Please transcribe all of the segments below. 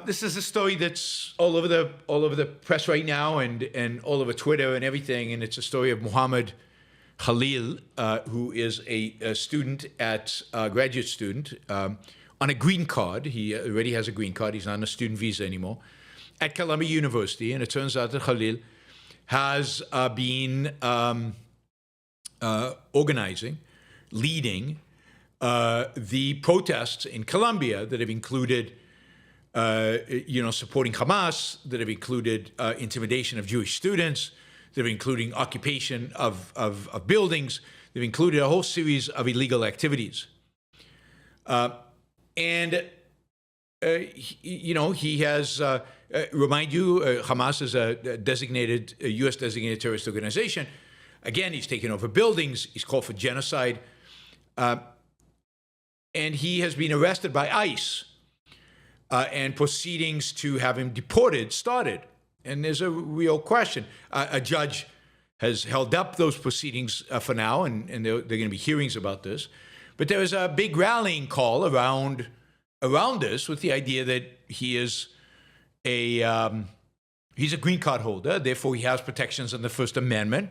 this is a story that's all over the press right now and all over Twitter and everything. And it's a story of Muhammad Khalil, who is a student graduate student on a green card. He already has a green card. He's not on a student visa anymore at Columbia University. And it turns out that Khalil has been organizing, leading the protests in Colombia that have included, supporting Hamas, that have included intimidation of Jewish students, that have included occupation of buildings, they've included a whole series of illegal activities. He has, remind you, Hamas is a designated, U.S. designated terrorist organization. Again, he's taken over buildings. He's called for genocide. And he has been arrested by ICE, and proceedings to have him deported started. And there's a real question. A judge has held up those proceedings for now, and there are going to be hearings about this. But there is a big rallying call around this with the idea that he is he's a green card holder, therefore he has protections in the First Amendment,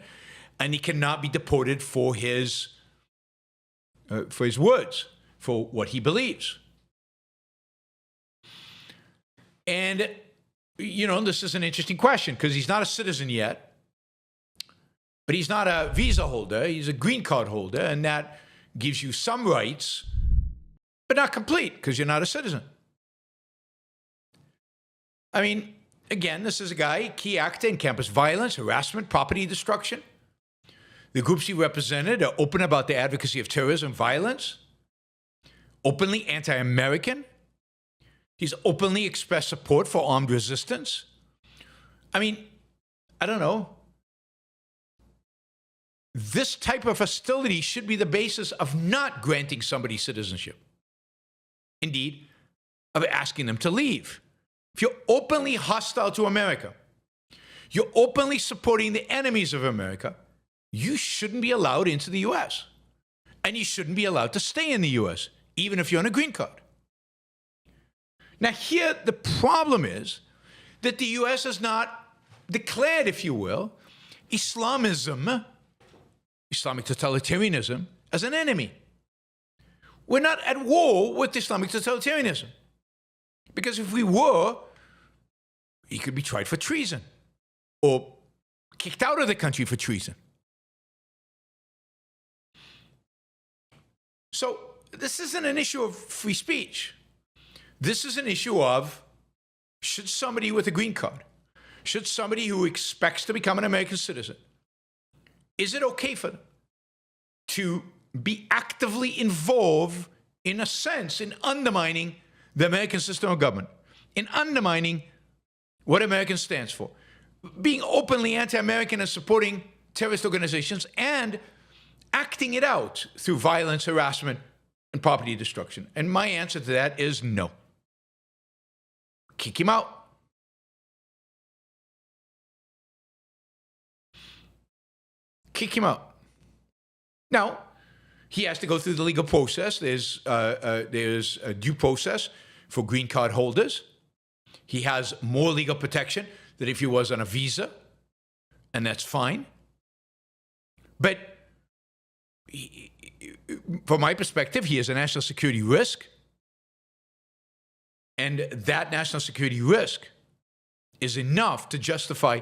and he cannot be deported for his words, for what he believes. And, this is an interesting question because he's not a citizen yet, but he's not a visa holder. He's a green card holder, and that gives you some rights, but not complete because you're not a citizen. I mean, again, this is a guy, key actor in campus violence, harassment, property destruction. The groups he represented are open about their advocacy of terrorism, violence, openly anti-American. He's openly expressed support for armed resistance. I mean, I don't know. This type of hostility should be the basis of not granting somebody citizenship. Indeed, of asking them to leave. If you're openly hostile to America, you're openly supporting the enemies of America, you shouldn't be allowed into the U.S. And you shouldn't be allowed to stay in the U.S., even if you're on a green card. Now, here, the problem is that the U.S. has not declared, if you will, Islamism, Islamic totalitarianism, as an enemy. We're not at war with Islamic totalitarianism. Because if we were, he could be tried for treason or kicked out of the country for treason. So this isn't an issue of free speech. This is an issue of, should somebody with a green card, should somebody who expects to become an American citizen, is it okay for them to be actively involved, in a sense, in undermining the American system of government, in undermining what American stands for, being openly anti-American and supporting terrorist organizations and acting it out through violence, harassment, and property destruction? And my answer to that is no. Kick him out. Kick him out. Now, he has to go through the legal process. There's a due process for green card holders. He has more legal protection than if he was on a visa, and that's fine. But from my perspective, he is a national security risk. And that national security risk is enough to justify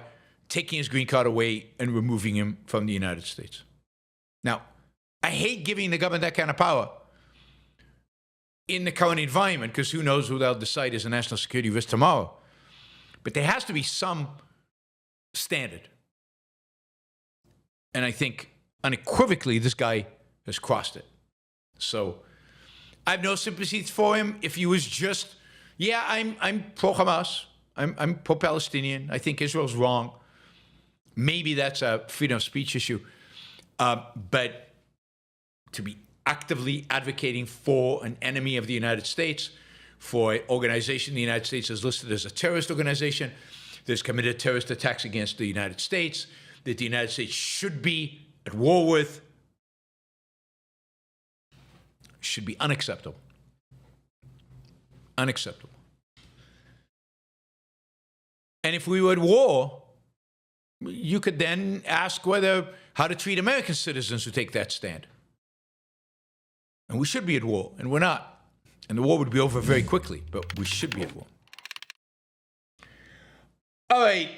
taking his green card away and removing him from the United States. Now, I hate giving the government that kind of power in the current environment, because who knows who they'll decide is a national security risk tomorrow. But there has to be some standard. And I think unequivocally this guy has crossed it. So I have no sympathies for him if he was just, yeah, I'm pro-Hamas, I'm pro-Palestinian, I think Israel's wrong. Maybe that's a freedom of speech issue. But to be actively advocating for an enemy of the United States, for an organization the United States has listed as a terrorist organization that's committed terrorist attacks against the United States, that the United States should be at war with, should be unacceptable. Unacceptable. And if we were at war, you could then ask how to treat American citizens who take that stand. And we should be at war, and we're not. And the war would be over very quickly, but we should be at war. All right.